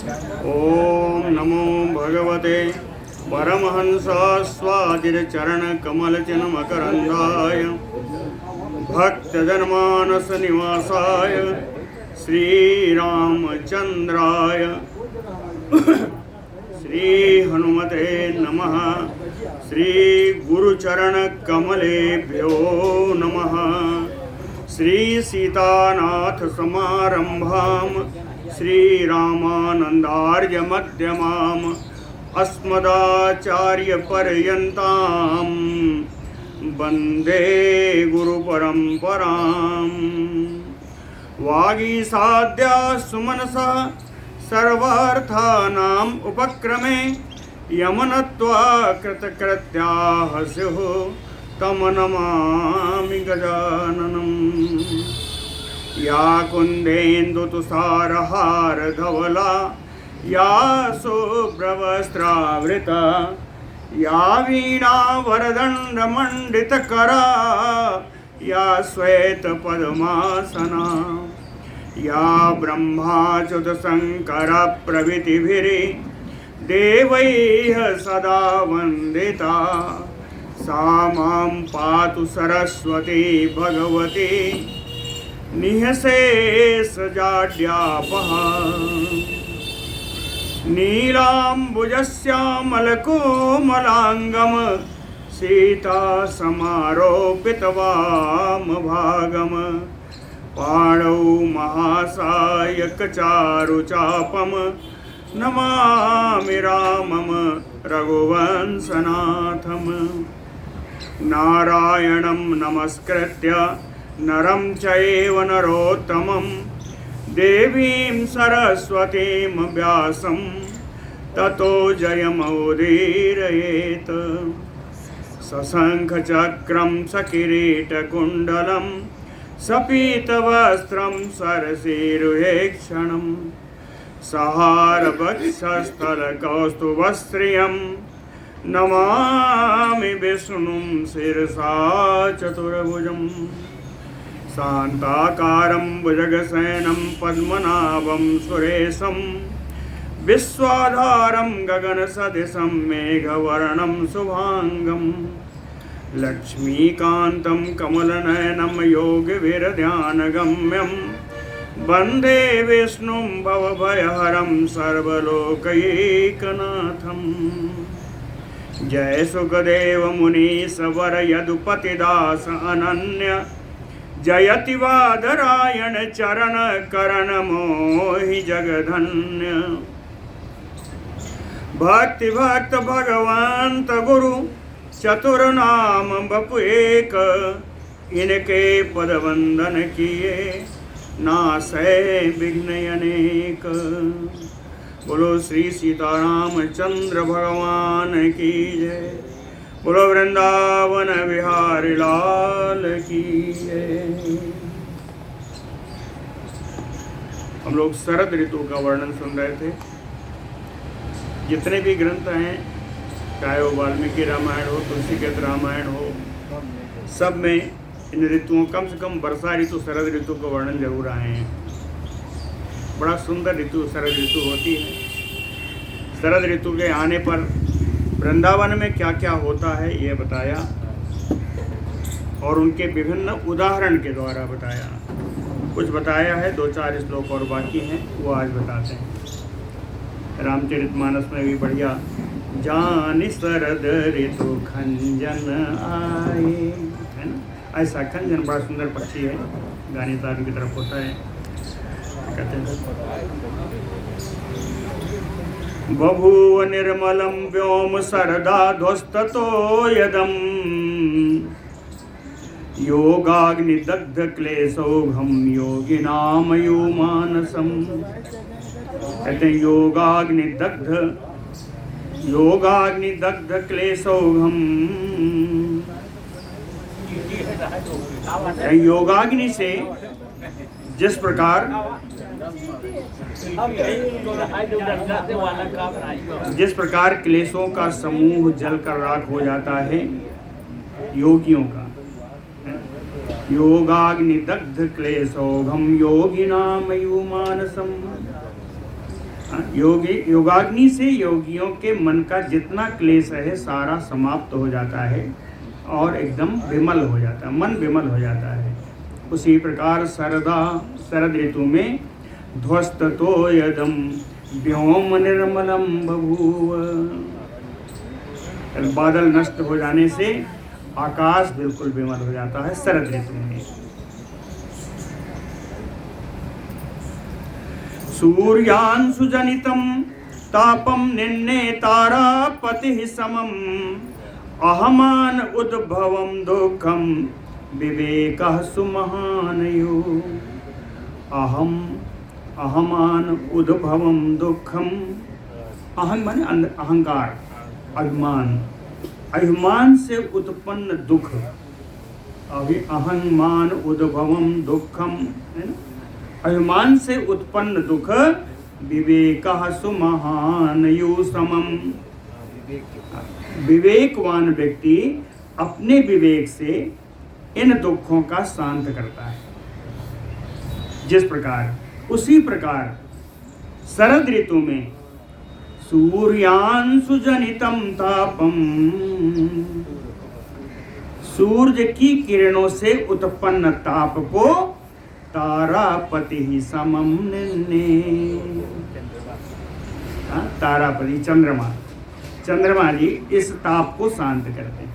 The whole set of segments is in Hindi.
ओम नमो भगवते परमहंसास्वादिरचरणकमलचिन्मकरन्दाय भक्तजनमानसनिवासाय श्रीरामचन्द्राय श्रीहनुमते नमः। श्रीगुरुचरणकमलेभ्यो नमः। श्रीसीतानाथसमारम्भां श्रीरामानन्दार्यमध्यमाम् अस्मदाचार्यपर्यन्तां वन्दे गुरुपरम्पराम्। वागीसाद्या सुमनसा सर्वार्थानाम् उपक्रमे यमनत्वा कृतकृत्याः स्युः तं नमामि गजाननम्। या कुन्देन्दुतुषारहारधवला या शुभ्रवस्त्रावृता या वीणावरदण्डमण्डितकरा या श्वेतपद्मासना या ब्रह्माच्युतशङ्करप्रभृतिभिर्देवैः सदा वन्दिता सा मां पातु सरस्वती भगवती निःशेषजाड्यापहा। नीलाम्बुजश्यामलकोमलाङ्गं सीतासमारोपितवामभागं पाणौ महासायकचारुचापं नमामि रामं रघुवंशनाथम्। नारायणं नमस्कृत्य नरं चैव नरोत्तमं देवीं सरस्वतीं व्यासं ततो जयमुदीरयेत्। सशङ्खचक्रं सकिरीटकुण्डलं सपीतवस्त्रं सरसीरुहेक्षणं सहारवक्षस्थलकौस्तुभश्रियं नमामि विष्णुं शिरसा चतुर्भुजं। शान्ताकारं भुजगशयनं पद्मनाभं सुरेशं विश्वाधारं गगनसदृशं मेघवर्णं शुभांगं लक्ष्मीकान्तं कमलनयनं योगविरध्यानगम्यं वन्दे विष्णुं भवभयहरं सर्वलोकैकनाथम्। जय सुखदेव मुनीश्वर यदुपतिदास अनन्य जयति वादरायण चरण करण मोहि जगधन्य। भक्ति भक्त भगवंत गुरु चतुर्नाम बपु एक इनके पद वंदन किए नासै विघ्न अनेक। बोलो श्री सीतारामचंद्र भगवान की जय। बोलो वृंदावन बिहारी लाल की जय। हम लोग शरद ऋतु का वर्णन सुन रहे थे। जितने भी ग्रंथ हैं, चाहे वो वाल्मीकि रामायण हो, तुलसीदास रामायण हो, सब में इन ऋतुओं, कम से कम वर्षा ऋतु शरद ऋतु का वर्णन जरूर आए हैं। बड़ा सुंदर ऋतु शरद ऋतु होती है। शरद ऋतु के आने पर वृंदावन में क्या क्या होता है ये बताया और उनके विभिन्न उदाहरण के द्वारा बताया। कुछ बताया है, 2-4 श्लोक और बाकी हैं, वो आज बताते हैं। रामचरितमानस में भी बढ़िया जानि शरद ऋतु खंजन आए, है ना। ऐसा खंजन बड़ा सुंदर पक्षी है, गाने तार की तरफ होता है। कहते हैं बभूव निर्मलं व्योम शरदा ध्वस्ततो यदम योगाग्निदग्ध क्लेशोघम योगिनाम युमानसम। कहते हैं योगाग्निदग्ध क्लेशोघम। योगाग्नि से जिस प्रकार क्लेशों का समूह जलकर राख हो जाता है, योगियों का। योगाग्नि दग्ध क्लेशोघम योगिनाम युमानसम। योगाग्नि से योगियों के मन का जितना क्लेश है सारा समाप्त हो जाता है और एकदम विमल हो जाता है, मन विमल हो जाता है। उसी प्रकार शरद ऋतु में ध्वस्त तो यदम व्योम निर्मलम बभूव, बादल नष्ट हो जाने से आकाश बिल्कुल विमल हो जाता है शरद ऋतु में। सूर्यांशु जनितम तापम निन्ने तारापति समम अहमान उद्भवम दुखम विवेकः सुमहानयो। अहमान उद्भवम दुखम, अहम माने अहंकार, अभिमान से उत्पन्न दुख, अहंमान उद्भवम दुखम है ना, अभिमान से उत्पन्न दुख विवेकः सुमहानयो समम, विवेकवान व्यक्ति अपने विवेक से इन दुखों का शांत करता है। जिस प्रकार उसी प्रकार शरद ऋतु में सूर्यांशु जनितम तापम, सूर्य की किरणों से उत्पन्न ताप को तारापति ही समम निन्ने, तारापति चंद्रमा जी इस ताप को शांत करते हैं।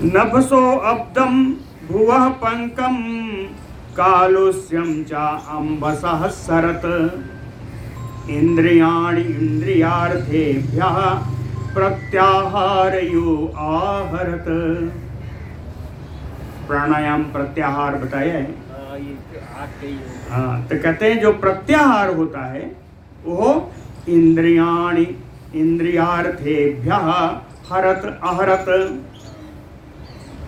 नभसो अब्दम भुवः पंकम कालुष्यम चा अम्बसः सरत इंद्रियाणि इंद्रियार्थेभ्यः प्रत्याहारयो आहरत। प्राणायाम प्रत्याहार बताया है। हाँ, तो कहते हैं जो प्रत्याहार होता है वो इंद्रियाणि इंद्रियार्थेभ्यः हरत आहरत।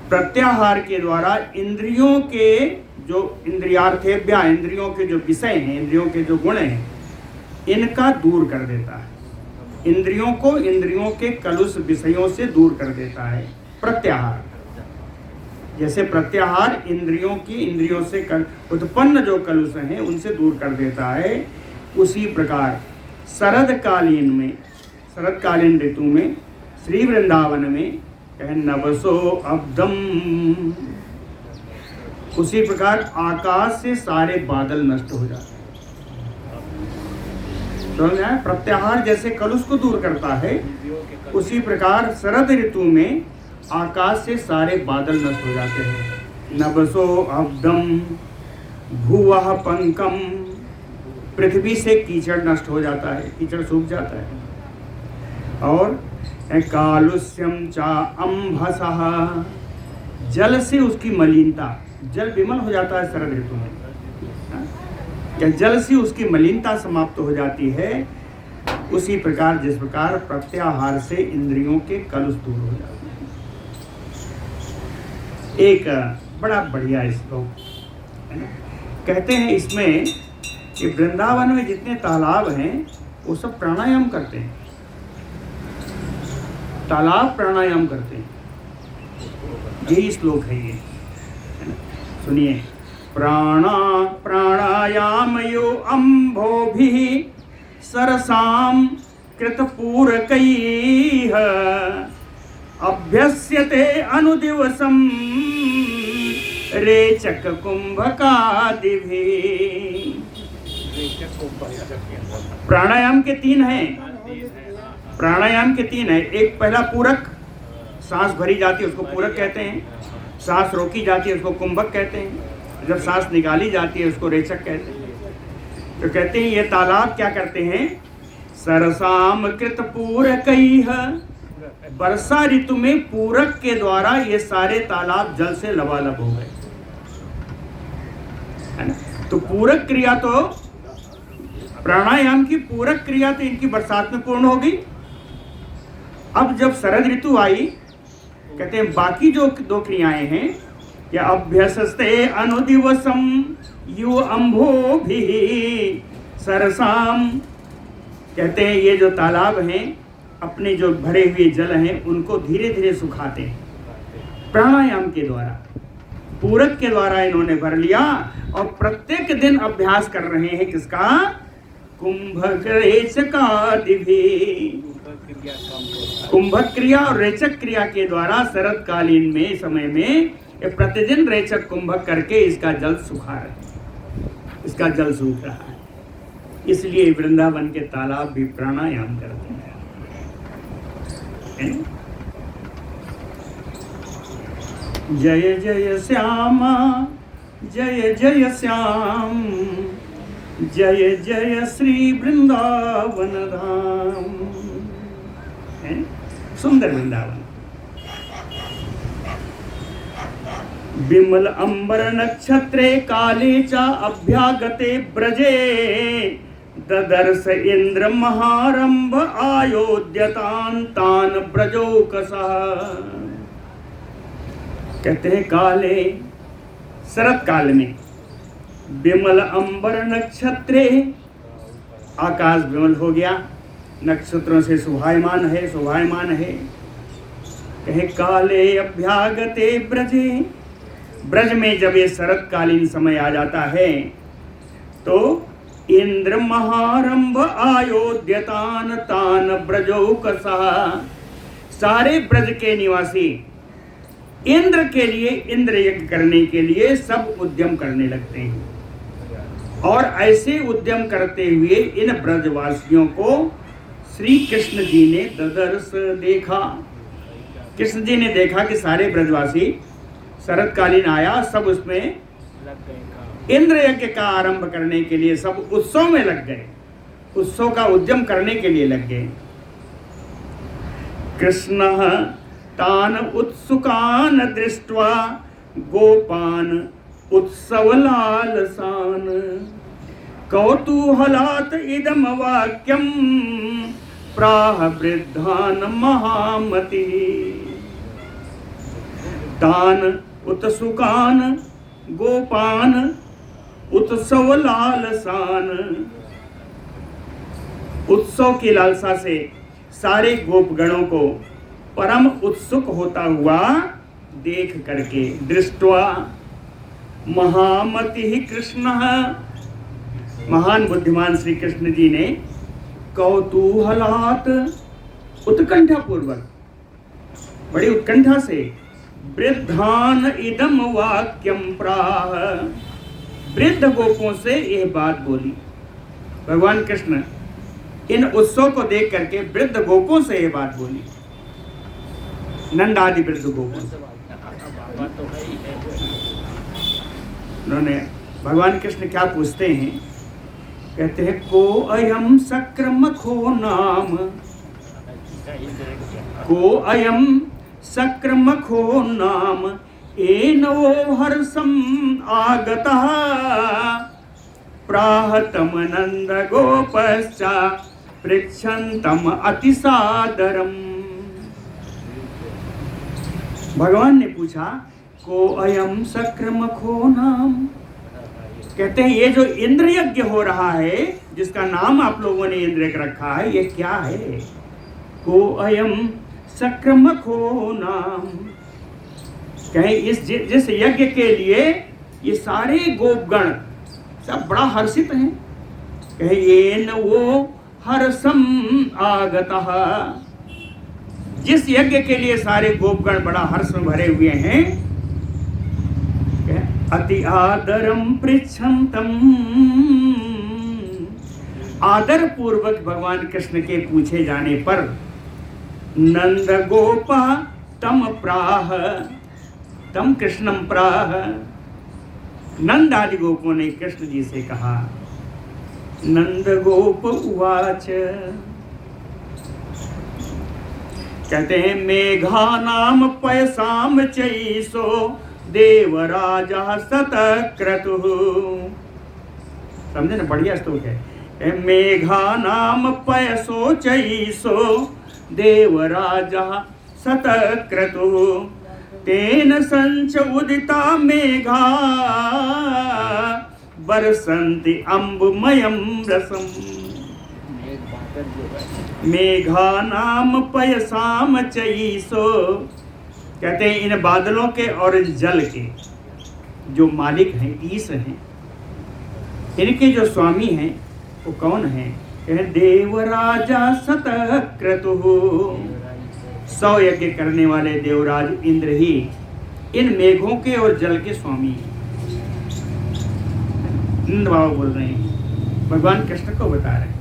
प्रत्याहार के द्वारा इंद्रियों के जो इंद्रियार्थेभ्य, इंद्रियों के जो विषय हैं, इंद्रियों के जो गुण हैं, इनका दूर कर देता है। इंद्रियों को इंद्रियों के कलुष विषयों से दूर कर देता है प्रत्याहार। जैसे प्रत्याहार इंद्रियों से उत्पन्न जो कलुष हैं उनसे दूर कर देता है, उसी प्रकार शरदकालीन ऋतु में श्री वृंदावन में नवसो अब्दम, उसी प्रकार आकाश से सारे बादल नष्ट हो जाते हैं। प्रत्याहार जैसे कलुष को दूर करता है, उसी प्रकार शरद ऋतु में आकाश से सारे बादल नष्ट हो जाते हैं। नवसो अब्दम भुवः पंकम, पृथ्वी से कीचड़ नष्ट हो जाता है, कीचड़ सूख जाता है। और कालुष्यम चा अम्भसः, जल से उसकी मलिनता, जल विमल हो जाता है शरद ऋतु में। क्या जल से उसकी मलिनता समाप्त हो जाती है, उसी प्रकार जिस प्रकार प्रत्याहार से इंद्रियों के कलुष दूर हो जाते हैं। एक बड़ा बढ़िया श्लोक कहते हैं इसमें कि वृंदावन में जितने तालाब हैं वो सब प्राणायाम करते हैं, तालाब प्राणायाम करते हैं। यही श्लोक है ये, सुनिए। प्राणायामयो अम्भोभिः सरसाम कृतपूरकैः अभ्यस्यते अनुदिवसम रेचक कुंभकादिभिः। प्राणायाम के तीन हैं, प्राणायाम के तीन है। एक पहला पूरक, सांस भरी जाती है उसको पूरक कहते हैं, सांस रोकी जाती है उसको कुंभक कहते हैं, जब सांस निकाली जाती है उसको रेचक कहते हैं। तो कहते हैं ये तालाब क्या करते हैं, सरसाम कृत पूरकैः, वर्षा ऋतु में पूरक के द्वारा ये सारे तालाब जल से लबालब हो गए, है ना। तो पूरक क्रिया, तो प्राणायाम की पूरक क्रिया तो इनकी बरसात में पूर्ण होगी। अब जब शरद ऋतु आई, कहते हैं बाकी जो दो क्रियाएं हैं, या अभ्यसस्ते अनुदिवसम यु अम्भोभिः सरसाम, कहते हैं ये जो तालाब हैं अपने जो भरे हुए जल हैं उनको धीरे धीरे सुखाते हैं प्राणायाम के द्वारा। पूरक के द्वारा इन्होंने भर लिया और प्रत्येक दिन अभ्यास कर रहे हैं किसका? कुंभक रेचकादि भी। कुंभक क्रिया और रेचक क्रिया के द्वारा शरतकालीन में समय में प्रतिदिन रेचक कुंभक करके इसका जल सुखा रहे, इसका जल सूख रहा है। इसलिए वृंदावन के तालाब भी प्राणायाम करते हैं। जय जय श्यामा जय जय श्याम, जय जय श्री वृंदावन धाम। सुंदर वृंदावन। विमल अंबर नक्षत्रे काले च अभ्यागते ब्रजे, ददर्श इंद्र महारंभ आयोध्यतान तान ब्रजोकसः। कहते हैं काले शरत काल में विमल अंबर नक्षत्रे, आकाश विमल हो गया, नक्षत्रों से शोभायमान है, शोभायमान है। कहे काले अभ्यागते ब्रजे, ब्रज में जब ये शरतकालीन समय आ जाता है तो इंद्र महारंभ आयोध्यतान तान ब्रजोकसः, सारे ब्रज के निवासी इंद्र के लिए, इंद्र यज्ञ करने के लिए सब उद्यम करने लगते हैं। और ऐसे उद्यम करते हुए इन ब्रजवासियों को श्री कृष्ण जी ने ददर्श देखा। कृष्ण जी ने देखा कि सारे ब्रजवासी शरतकालीन आया, सब उसमें इंद्र यज्ञ का आरंभ करने के लिए सब उत्सव में लग गए, उत्सव का उद्यम करने के लिए लग गए। कृष्ण तान उत्सुकान दृष्ट्वा गोपान उत्सवलालसान, कौतूहलात् इदम वाक्यम प्राह वृद्धान महामति। तान उत्सुकान गोपान उत्सवलालसान, उत्सव की लालसा से सारे गोपगणों को परम उत्सुक होता हुआ देख करके, दृष्टवा महामति कृष्ण, महान बुद्धिमान श्री कृष्ण जी ने कौतूहलात, उत्कंठा पूर्वक, बड़ी उत्कंठा से वृद्धान इदम वाक्यम प्राह, वृद्ध गोपों से यह बात बोली। भगवान कृष्ण इन उत्सव को देख करके वृद्ध गोपों से यह बात बोली, नंद आदि वृद्ध गोपों से। उन्होंने, भगवान कृष्ण क्या पूछते हैं? कहते हैं को अयम सक्रमखो नाम, को अयम सक्रमखो नाम एनो हर्षम आगतः, प्राहतम नंद गोपश्चा पृच्छन्तम अतिसादरम। भगवान ने पूछा को अयम सक्रमखो नाम, कहते हैं ये जो इंद्र यज्ञ हो रहा है, जिसका नाम आप लोगों ने इंद्र यज्ञ रखा है, ये क्या है? को अयम सक्रमखो नाम, कहे इस जिस यज्ञ के लिए ये सारे गोपगण सब बड़ा हर्षित हैं। कहे ये न वो हर्षम आगतः, जिस यज्ञ के लिए सारे गोपगण बड़ा हर्ष में भरे हुए हैं, अति आदरम पृच्छन्तम, आदर पूर्वक भगवान कृष्ण के पूछे जाने पर नंद गोपा तम प्राह, तम कृष्णम प्राह, नंद आदि गोपों ने कृष्ण जी से कहा। नंद गोप उवाच, कहते हैं मेघा नाम पयसाम चैसो देवराजा सतक्रतु। समझे ना, बढ़िया स्तोत्र है। मेघा नाम पयसो चैसो देवराजा सतक्रतु, तेन संच उदिता मेघा बरसन्ति अम्बुमयं रसम। मेघा नाम पयसाम चैसो, कहते हैं इन बादलों के और इस जल के, जो मालिक हैं, ईश हैं, इनके जो स्वामी हैं वो कौन हैं? कहे देवराजा सतक्रतुः, 100 यज्ञ करने वाले देवराज इंद्र ही इन मेघों के और जल के स्वामी हैं। नंद बाबा बोल रहे हैं, भगवान कृष्ण को बता रहे हैं।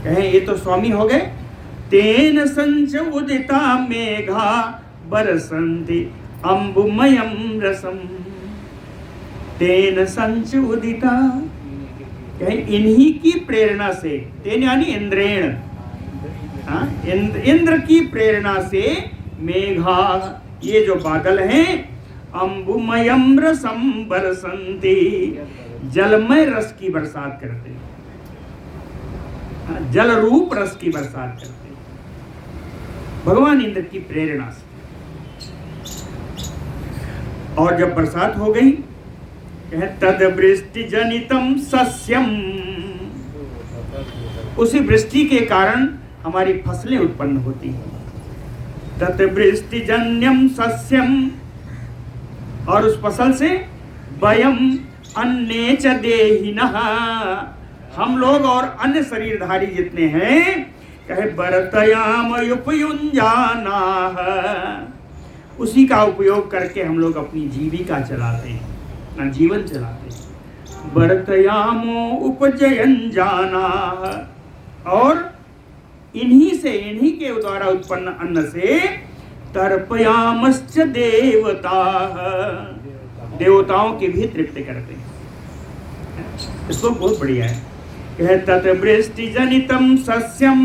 कहे ये तो स्वामी हो गए। तेन संच उदिता मेघा बरसन्ति अम्बुमयं रसम। तेन संच उदिता, कहे इन्हीं की प्रेरणा से, तेन यानी इंद्रेण, इंद्र की प्रेरणा से मेघा, ये जो बादल हैं, अम्बुमयं रसम बरसन्ति, जलमय रस की बरसात करते हैं, जल रूप रस की बरसात करते हैं भगवान इंद्र की प्रेरणा से। और जब बरसात हो गई, तद वृष्टि जनितम सस्यम, उसी वृष्टि के कारण हमारी फसलें उत्पन्न होती हैं। तद वृष्टि जन्यम सस्यम, और उस फसल से वयम अन्ये च देहिनः, हम लोग और अन्य शरीरधारी जितने हैं, कहे बरतयाम उपयुञ्जानाः, उसी का उपयोग करके हम लोग अपनी जीविका चलाते हैं, अपना जीवन चलाते हैं। बरतयामो उपजयञ्जानाः, और इन्हीं से, इन्हीं के द्वारा उत्पन्न अन्न से तर्पयामश्च देवताः, देवताओं की भी तृप्ति करते हैं। इसको बहुत बढ़िया है। कहे तत् वृष्टि जनितम सस्यम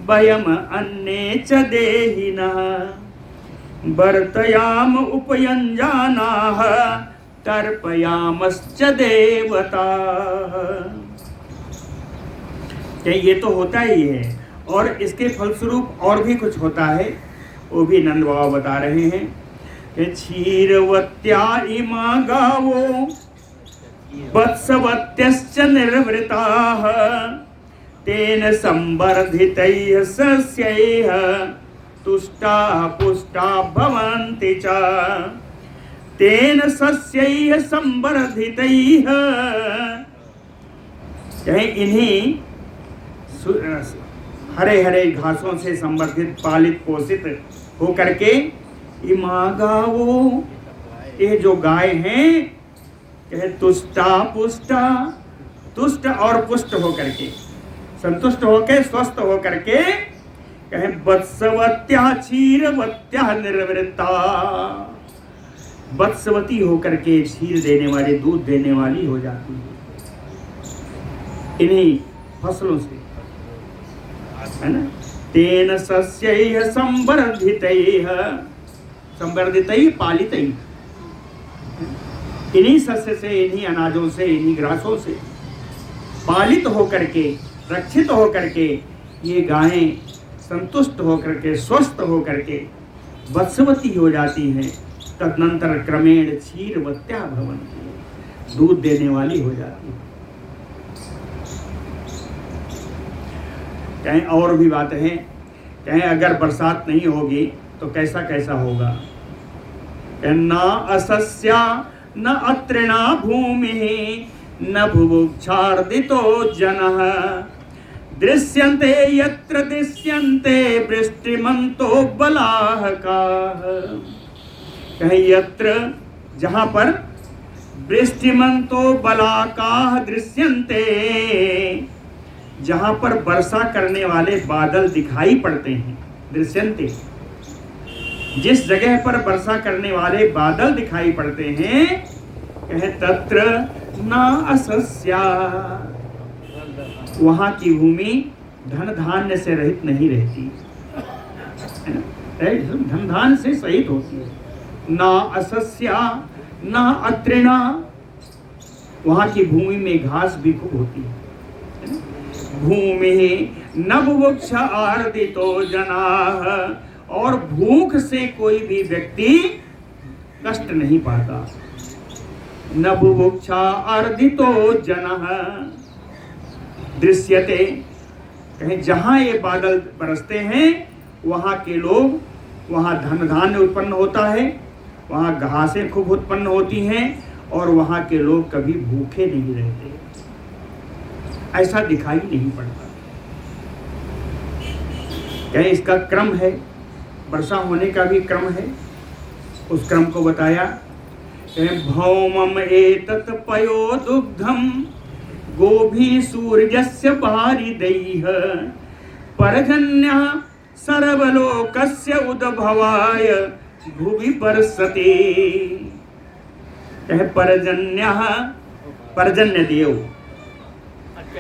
वयम अन्ये च देहिनः, बर्तयाम उपयुञ्जानाः तर्पयामश्च देवताः। क्या ये तो होता ही है, और इसके फलस्वरूप और भी कुछ होता है, वो भी नंद बाबा बता रहे हैं कि क्षीरवत्या इमा गावो वत्सवत्यश्च निर्वृताः, तेन संवर्धितैः सस्यैः तुष्टाः पुष्टाः भवन्ति च। तेन सस्यैः संवर्धितैः, इन्हीं हरे हरे घासों से संवर्धित, पालित पोषित हो करके, इमा गावो, ये जो गाय हैं, कहे तुष्टा पुष्टा, तुष्ट और पुष्ट हो करके, संतुष्ट होकर स्वस्थ हो करके, कहे वत्सवत्या क्षीरवत्या निर्वृत्ता, वत्सवती हो करके क्षीर देने वाली, दूध देने वाली हो जाती है इन्हीं फसलों से, है ना। तेन सस्यैः संवर्धितैः, संवर्धितैः पालितैः, इन्हीं सस्य से, इन्हीं अनाजों से, इन्हीं ग्रासों से पालित होकर के, रक्षित होकर के ये गायें संतुष्ट होकर के, स्वस्थ होकर के वत्सवती हो जाती हैं। तदनंतर क्रमेण क्षीरवत्या भवन्ति, दूध देने वाली हो जाती है। कहीं और भी बातें हैं, कहीं अगर बरसात नहीं होगी तो कैसा कैसा होगा। न असस्या न अत्रिणा भूमि न भुभुक्षार्दितो जनः, दृश्यन्ते यत्र दृश्यन्ते वृष्टिमन्तो बलाहकाः। कहीं यत्र, जहाँ पर वृष्टिमन्तो बलाकाः दृश्यन्ते, जहाँ पर वर्षा करने वाले बादल दिखाई पड़ते हैं, दृश्यन्ते, जिस जगह पर वर्षा करने वाले बादल दिखाई पड़ते हैं, कहे तत्र न असस्या, वहाँ की भूमि धन धान्य से रहित नहीं रहती, धन धान्य से सहित होती है। न असस्या न अत्रिणा, वहाँ की भूमि में घास भी खूब होती है। भूमि न बुभुक्षा आर्दितो जनाः, और भूख से कोई भी व्यक्ति कष्ट नहीं पाता। न बुभुक्षा आर्दितो जनः दृश्यते, कहीं जहाँ ये बादल बरसते हैं वहाँ के लोग, वहाँ धन धान्य उत्पन्न होता है, वहाँ घासें खूब उत्पन्न होती हैं और वहाँ के लोग कभी भूखे नहीं रहते, ऐसा दिखाई नहीं पड़ता। क्या इसका क्रम है, वर्षा होने का भी क्रम है, उस क्रम को बताया। भौमम एतत् पयो दुग्धम गोभी सूर्यस्य बारिदैः पर्जन्यः सर्वलोकस्य उद्भवाय भुवि वर्षते। पर्जन्यः, पर्जन्य देव,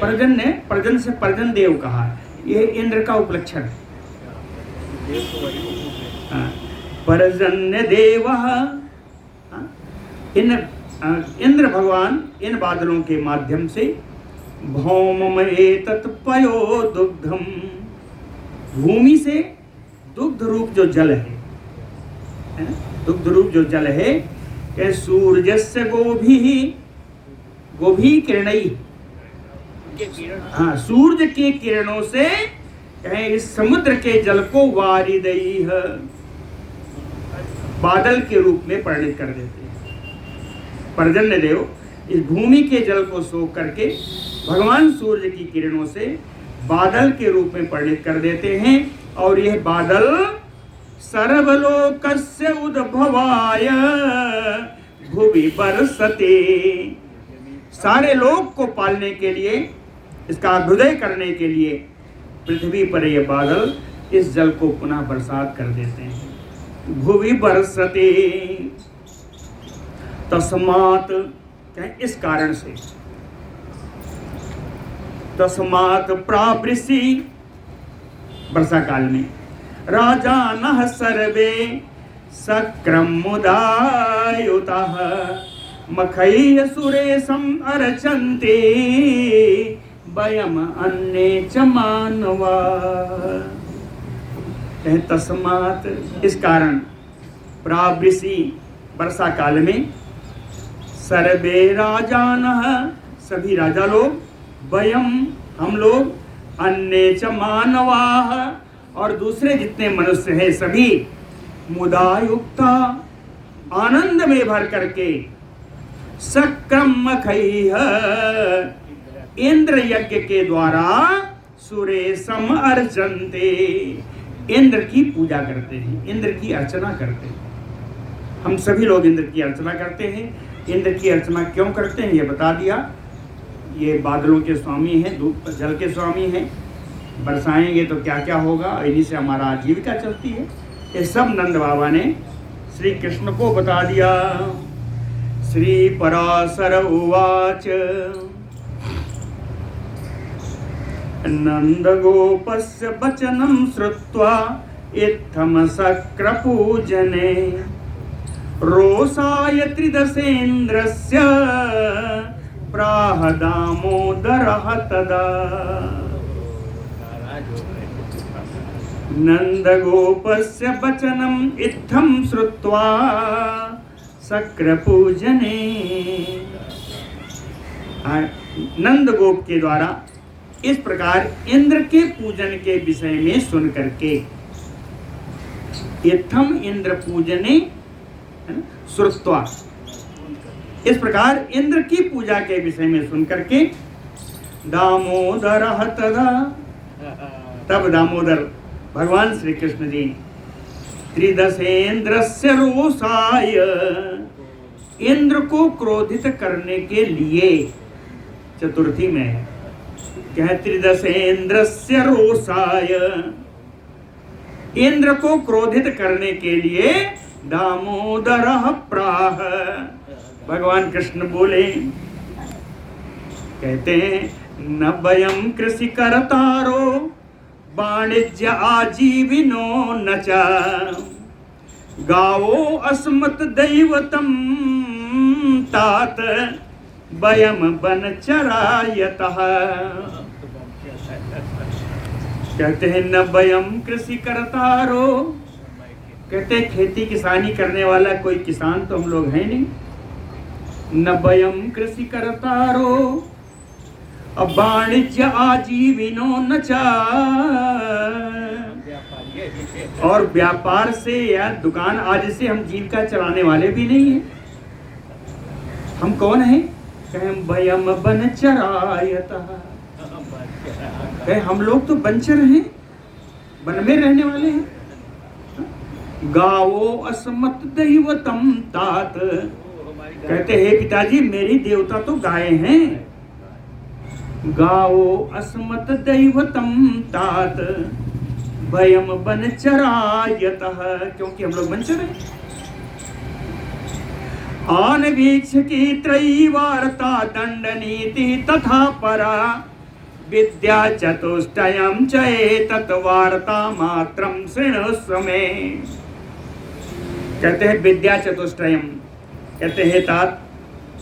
पर्जन्य, पर्जन से पर्जन देव कहा, ये इंद्र का उपलक्षण है। पर्जन्य देव, इंद्र भगवान इन बादलों के माध्यम से भौमम एतत् पयो दुग्धम, भूमि से दुग्ध रूप जो जल है, दुग्ध रूप जो जल है, कि सूर्यस्य गोभी, गोभी किरणई, हाँ सूर्य के किरणों से इस समुद्र के जल को वारिदैः, बादल के रूप में परिणित कर देते हैं। पर्जन्य देव इस भूमि के जल को सोख करके भगवान सूर्य की किरणों से बादल के रूप में परिणित कर देते हैं, और यह बादल सर्वलोकस्य उद्भवाय भुवि वर्षते, सारे लोक को पालने के लिए, इसका अभ्युदय करने के लिए पृथ्वी पर ये बादल इस जल को पुनः बरसात कर देते हैं। भुवि वर्षते, तस्मात्, इस कारण से, तस्मात् प्रावृषि, वर्षा काल में राजानः सर्वे सक्रमुदायुतः मखैः सुरेशम् अर्चन्ते वयम् अन्ये च मानवा। तस्मात्, इस कारण, प्रावृषि, वर्षा काल में, सर्वे राजानः, सभी राजा लोग, वयम, हम लोग, अन्ये च मानवाः, और दूसरे जितने मनुष्य हैं सभी, मुदायुक्ता, आनंद में भर करके, सक्रम मखैः, इंद्र यज्ञ के द्वारा, सुरेशम अर्चन्ते, इंद्र की पूजा करते हैं, इंद्र की अर्चना करते हैं। हम सभी लोग इंद्र की अर्चना करते हैं। इंद्र की अर्चना क्यों करते हैं ये बता दिया। ये बादलों के स्वामी हैं, धूप जल के स्वामी हैं, बरसाएंगे तो क्या क्या होगा, इन्हीं से हमारा आजीविका चलती है। ये सब नंद बाबा ने श्री कृष्ण को बता दिया। श्री पराशर उवाच नंद गोपस्य वचनं श्रुत्वा इत्थम शक्र पूजने रोषाय त्रिदशेन्द्रस्य प्राह दामोदरः तदा। नंदगोपस्य वचनम् इत्थं श्रुत्वा शक्र पूजने, नंदगोप के द्वारा इस प्रकार इंद्र के पूजन के विषय में सुन करके, इत्थम इंद्र पूजने श्रुत्वा, इस प्रकार इंद्र की पूजा के विषय में सुन करके, दामोदरः तदा, तब दामोदर भगवान श्री कृष्ण जी त्रिदशेन्द्रस्य रोषाय, इंद्र को क्रोधित करने के लिए, चतुर्थी में है क्या है, त्रिदशेन्द्रस्य रोषाय, इंद्र को क्रोधित करने के लिए दामोदरः प्राह, भगवान कृष्ण बोले, कहते हैं न वयं कृषि करतारो वाणिज्य आजीविनो न च गावो अस्मत् दैवतम तात वयम वनचरायतः। कहते हैं न वयम कृषि करतारो, कहते खेती किसानी करने वाला कोई किसान तो हम लोग हैं नहीं। न वयम कृषि करतारो वाणिज्य आजीविनो न च, और व्यापार से या दुकान आदि से हम जीविका चलाने वाले भी नहीं हैं। हम कौन हैं? कहें भयम बनचरायतः, कहें हम लोग तो बनचर हैं, वन में रहने वाले हैं। गावो अस्मत् दैवतम तात, कहते हैं पिताजी मेरी देवता तो गाय हैं। गावो अस्मत् दैवतम तात भयम बनचरायतः, क्योंकि हम लोग बनचर हैं। आनवीक्ष की त्रयी वार्ता दंड नीति तथा परा विद्या चतुष्टयम् च एतत् वार्ता मात्रम शृणुष्व मे। कहते हैं विद्या चतुष्टयम्, कहते हैं तात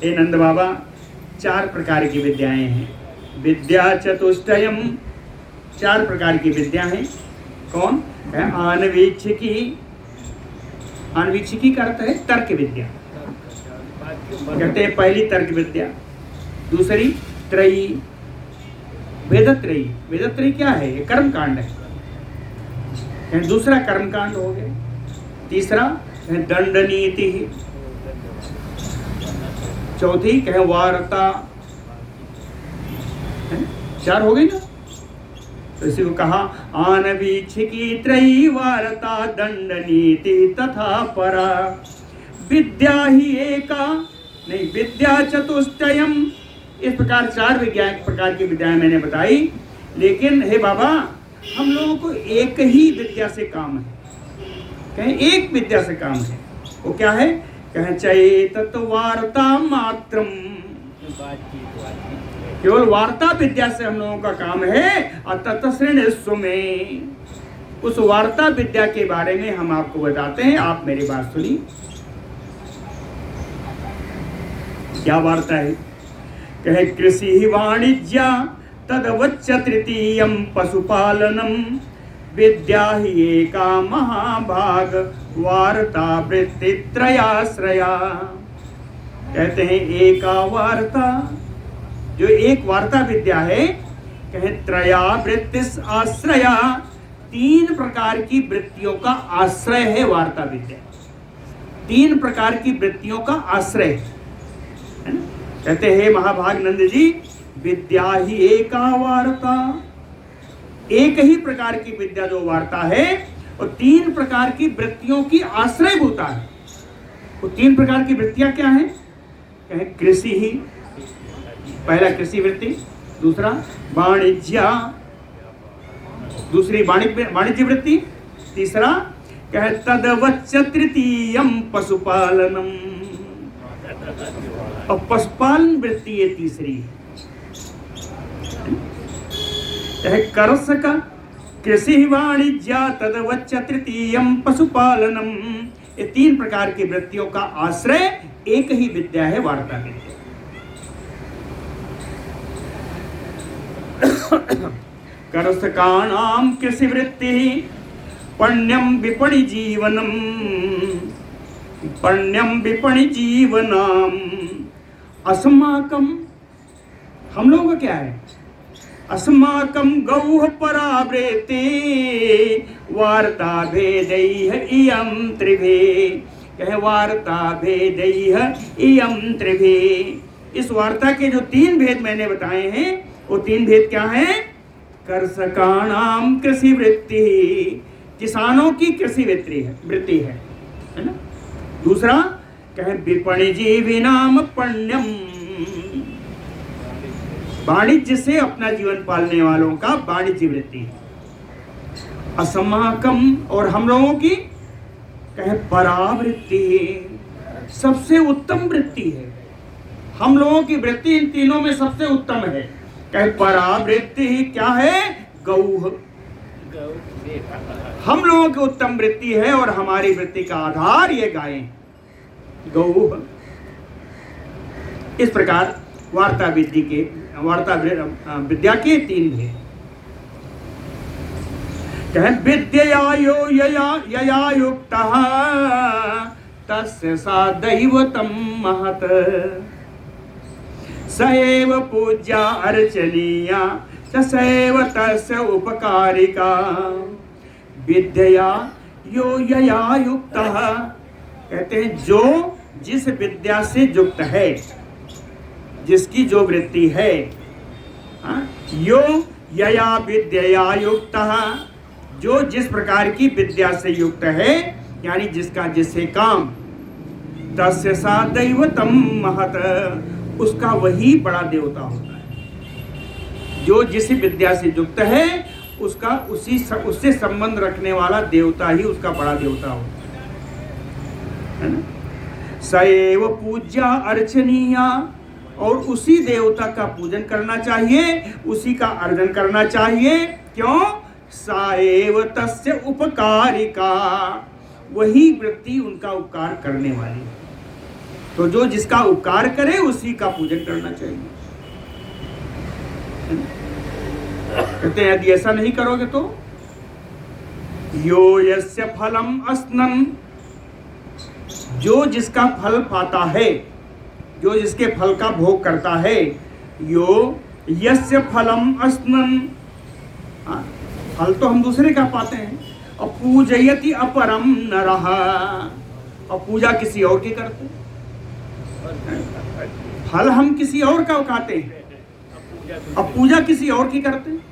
हे नंद बाबा 4 प्रकार की विद्याएं हैं। विद्या चतुष्टयम् 4 प्रकार की विद्या हैं। कौन है? आनवीक्षिकी, आनवीक्षिकी का अर्थ है तर्क विद्या। कहते हैं पहली तर्क विद्या, दूसरी त्रयी वेदत्रयी। वेदत्रयी क्या है? ये कर्म कांड है, दूसरा कर्म कांड हो गया। तीसरा है दंड नीति, चौथी कहे वार्ता, 4 हो गई ना। तो इसी को कहा आनवीक्षिकी त्रयी वार्ता दंड नीति तथा परा विद्या ही एका, नहीं विद्या चतुष्टयम्। इस प्रकार 4 प्रकार की विद्याएं मैंने बताई। लेकिन हे बाबा हम लोगों को एक ही विद्या से काम है, कहें एक विद्या से काम है। वो क्या है? कहें चैतत वार्ता मात्रम, केवल वार्ता विद्या से हम लोगों का काम है। अतत शृणुष्व मे, उस वार्ता विद्या के बारे में हम आपको बताते हैं, आप मेरी बात सुनिए। क्या वार्ता है? कहे कृषि ही वाणिज्य तदवच्च तृतीयम पशुपालनम विद्या ही एका महाभाग वार्ता वृत्ति त्रयाश्रया। कहते हैं एका वार्ता, जो एक वार्ता विद्या है, कहे त्रया वृत्ति आश्रया, 3 प्रकार की वृत्तियों का आश्रय है वार्ता विद्या। 3 प्रकार की वृत्तियों का आश्रय है। कहते हैं महाभाग नंद जी विद्या ही एका वार्ता, एक ही प्रकार की विद्या जो वार्ता है और 3 प्रकार की वृत्तियों की आश्रयभूता है। वो 3 प्रकार की वृत्तियां क्या हैं? कहे कृषि ही, पहला कृषि वृत्ति, दूसरा वाणिज्य, दूसरी वाणिज्य वृत्ति, तीसरा कहे तदवच्च तृतीयम पशुपालनम, और पशुपालन वृत्ति ये तीसरी है। करसक कृषि वाणिज्य तदवच्च तृतीयम पशुपालनम, ये 3 प्रकार की वृत्तियों का आश्रय एक ही विद्या है वार्ता विद्या। करसकाणाम कृषि वृत्ति पण्यम विपणि जीवनम, पण्यम विपणि जीवनम अस्माकम, हम लोगों का क्या है? अस्माकम गौः परावृत्ति वार्ता भेदैः इयं त्रिभिः, कहे वार्ता भेदैः इयं त्रिभिः। इस वार्ता के जो 3 भेद मैंने बताए हैं, वो 3 भेद क्या हैं? कर्षकाणाम कृषि वृत्ति, किसानों की कृषि वृत्ति है ना। दूसरा कहे विपणि जीविनाम पण्यम, वाणिज्य से अपना जीवन पालने वालों का वाणिज्य वृत्ति है। असमाकम, और हम लोगों की कहे परावृत्ति, सबसे उत्तम वृत्ति है। हम लोगों की वृत्ति इन तीनों में सबसे उत्तम है। कहे परावृत्ति क्या है? गौः, हम लोगों की उत्तम वृत्ति है और हमारी वृत्ति का आधार ये गाय गौः। इस प्रकार वार्ता विद्या के 3 भेद। कहे विद्यया यया युक्तः तस्य सा दैवतं महत्, स एव पूज्या अर्चनीया सैव तस्य उपकारिका विद्या यो यया युक्तः, कहते हैं जो जिस विद्या से युक्त है, जिसकी जो वृत्ति है, यो यया विद्या युक्तः, जो जिस प्रकार की विद्या से युक्त है, यानी जिसका जिससे काम, तस्य सा दैवतम महत, उसका वही बड़ा देवता होता है। जो जिस विद्या से युक्त है उसका उससे संबंध रखने वाला देवता ही उसका बड़ा देवता होता है ना। सएव पूज्या अर्चनीया, और उसी देवता का पूजन करना चाहिए, उसी का अर्चन करना चाहिए। क्यों? साएव तस्य उपकारिका, वही वृत्ति उनका उपकार करने वाली। तो जो जिसका उपकार करे उसी का पूजन करना चाहिए। कहते हैं यदि ऐसा नहीं करोगे तो यो यस्य फलम अस्नन, जो जिसका फल पाता है, जो जिसके फल का भोग करता है, यो यस्य फलम अस्नन, फल तो हम दूसरे का पाते हैं। और पूजयति अपरम नरः, और पूजा किसी और की करते हैं। फल हम किसी और का खाते हैं और पूजा किसी और की करते हैं।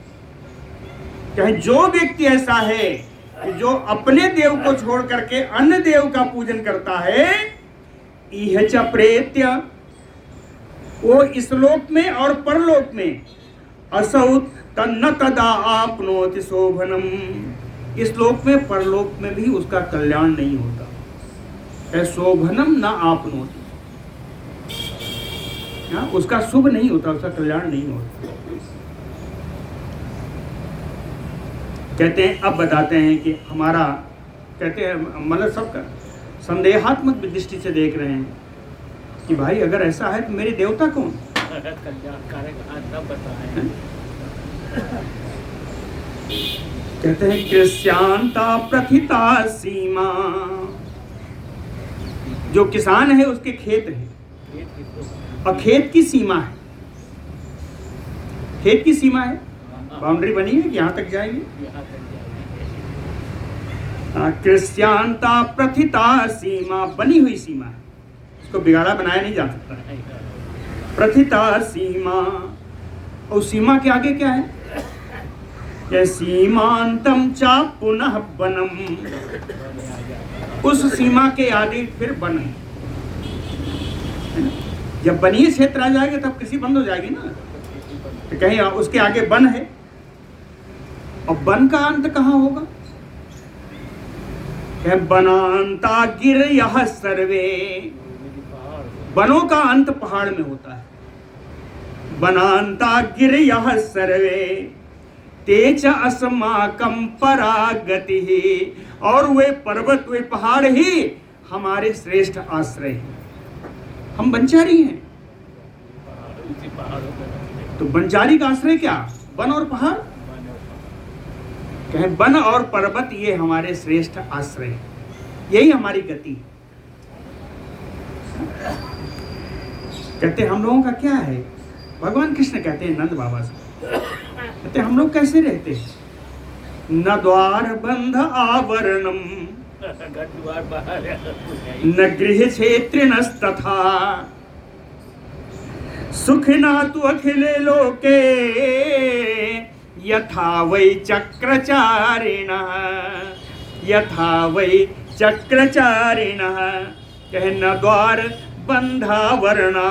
चाहे जो व्यक्ति ऐसा है कि जो अपने देव को छोड़ करके अन्य देव का पूजन करता है, इह च प्रेत्य, वो इस लोक में और परलोक में, असौ तन्न तदा आपनोति शोभनम, इस लोक में परलोक में भी उसका कल्याण नहीं होता। शोभनम न आपनोति, उसका शुभ नहीं होता, उसका कल्याण नहीं होता। कहते हैं, अब बताते हैं कि हमारा, कहते हैं मतलब सबका संदेहात्मक दृष्टि से देख रहे हैं कि भाई अगर ऐसा है तो मेरे देवता कौन? कहते हैं कृष्यांता प्रथिता सीमा, जो किसान है उसके खेत है और खेत की सीमा है, खेत की सीमा है, बाउंड्री बनी है कि यहाँ तक जाएंगे। कृष्यांता प्रथिता सीमा, बनी हुई सीमा है, उसको बिगाड़ा बनाया नहीं जा सकता है। प्रथिता सीमा, और सीमा के आगे क्या है? सीमांतम चा पुनः बनम, उस सीमा के आगे फिर बन है। जब बनीय क्षेत्र आ जाएगा तब कृषि बंद हो जाएगी ना, तो कहीं उसके आगे वन है, और वन का अंत कहाँ होगा? वनांता गिर यह सर्वे, वनों का अंत पहाड़ में होता है। वनांता गिर यह सर्वे तेज अस्माकम परागति, और वे पर्वत, वे पहाड़ ही हमारे श्रेष्ठ आश्रय हैं। हम बंजारी हैं, तो बंजारी का आश्रय क्या? वन और पहाड़। कहें वन और पर्वत ये हमारे श्रेष्ठ आश्रय हैं, यही हमारी गति। कहते हम लोगों का क्या है? भगवान कृष्ण कहते हैं नंद बाबा से, कहते हम लोग कैसे रहते हैं? न द्वार बंध आवरणम, न गृह क्षेत्र नस्तथा, सुख न तु अखिले लोके यथा वै चक्रचारिणः, यथा वै चक्रचारिणः। कहे न द्वार बंधावरणा,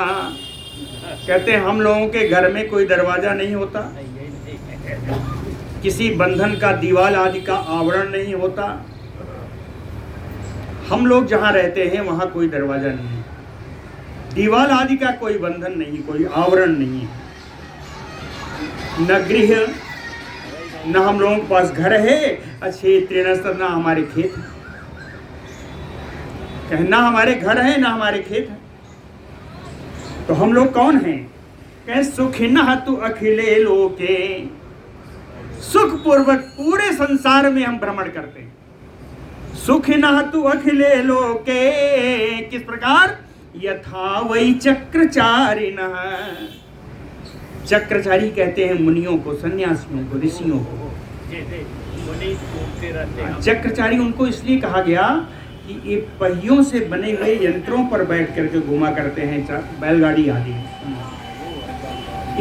कहते हैं हम लोगों के घर में कोई दरवाजा नहीं होता, किसी बंधन का दीवाल आदि का आवरण नहीं होता। हम लोग जहाँ रहते हैं वहाँ कोई दरवाजा नहीं है, दीवाल आदि का कोई बंधन नहीं, कोई आवरण नहीं है। न गृह, न हम लोगों के पास घर है, क्षेत्र न हमारे खेत है। कहना हमारे घर है ना हमारे खेत है, तो हम लोग कौन हैं? कह सुखिनः तु अखिले लोके, सुख पूर्वक पूरे संसार में हम भ्रमण करते हैं। सुखिनः तु अखिले लोके, किस प्रकार? यथा वै चक्रचारिणः, चक्रचारी कहते हैं मुनियों को, सन्यासियों को, ऋषियों को। चक्रचारी उनको इसलिए कहा गया कि ये पहियों से बने हुए यंत्रों पर बैठ करके घुमा करते हैं, बैलगाड़ी आदि,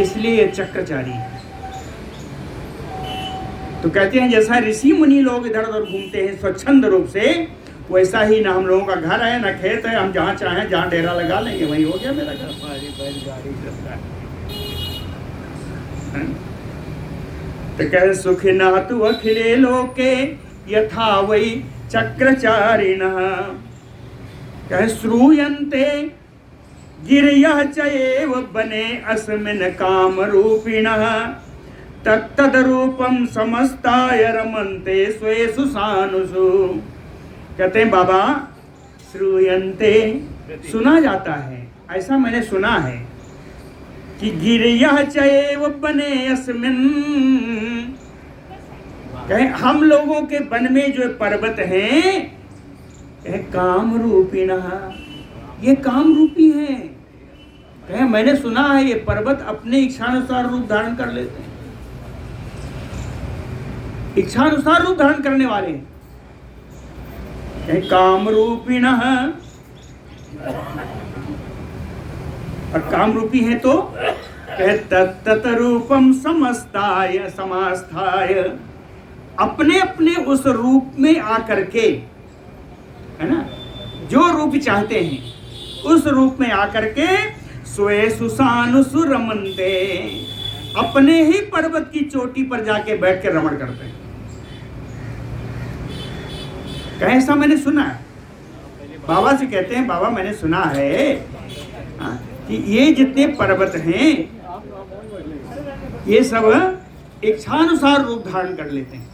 इसलिए ये चक्रचारी। तो कहते हैं जैसा ऋषि मुनि लोग इधर उधर घूमते हैं स्वच्छंद रूप से, वैसा ही ना हम लोगों का घर है ना खेत है, हम जहाँ चाहें जहाँ डेरा लगा लेंगे वही हो गया मेरा घर। तो कह सुख न तु अखिले लोके यथा वै चक्रचारिणः, कह श्रूयन्ते गिरयः च एव बने अस्मिन् काम रूपिणः, तत्तद्रूपं समस्ताय रमन्ते स्वेषु सानुषु। कहते हैं बाबा श्रूयन्ते सुना जाता है, ऐसा मैंने सुना है कि गिरयः च एव बने अस्मिन्, कहे हम लोगों के वन में जो पर्वत हैं कहे काम रूपिणः, ये काम रूपी हैं। कहे मैंने सुना है ये पर्वत अपने इच्छानुसार रूप धारण कर लेते हैं, इच्छानुसार रूप धारण करने वाले हैं। कहे काम रूपिणः, और काम रूपी है तो कहे तत्तत् रूपम समस्ताय समास्थाय, अपने अपने उस रूप में आकर के, है ना, जो रूप चाहते हैं उस रूप में आकर के स्वेषु सानुषु रमन्ते, अपने ही पर्वत की चोटी पर जाके बैठ के रमण करते हैं। कहे ऐसा मैंने सुना है, बाबा से कहते हैं बाबा मैंने सुना है कि ये जितने पर्वत हैं ये सब इच्छानुसार रूप धारण कर लेते हैं।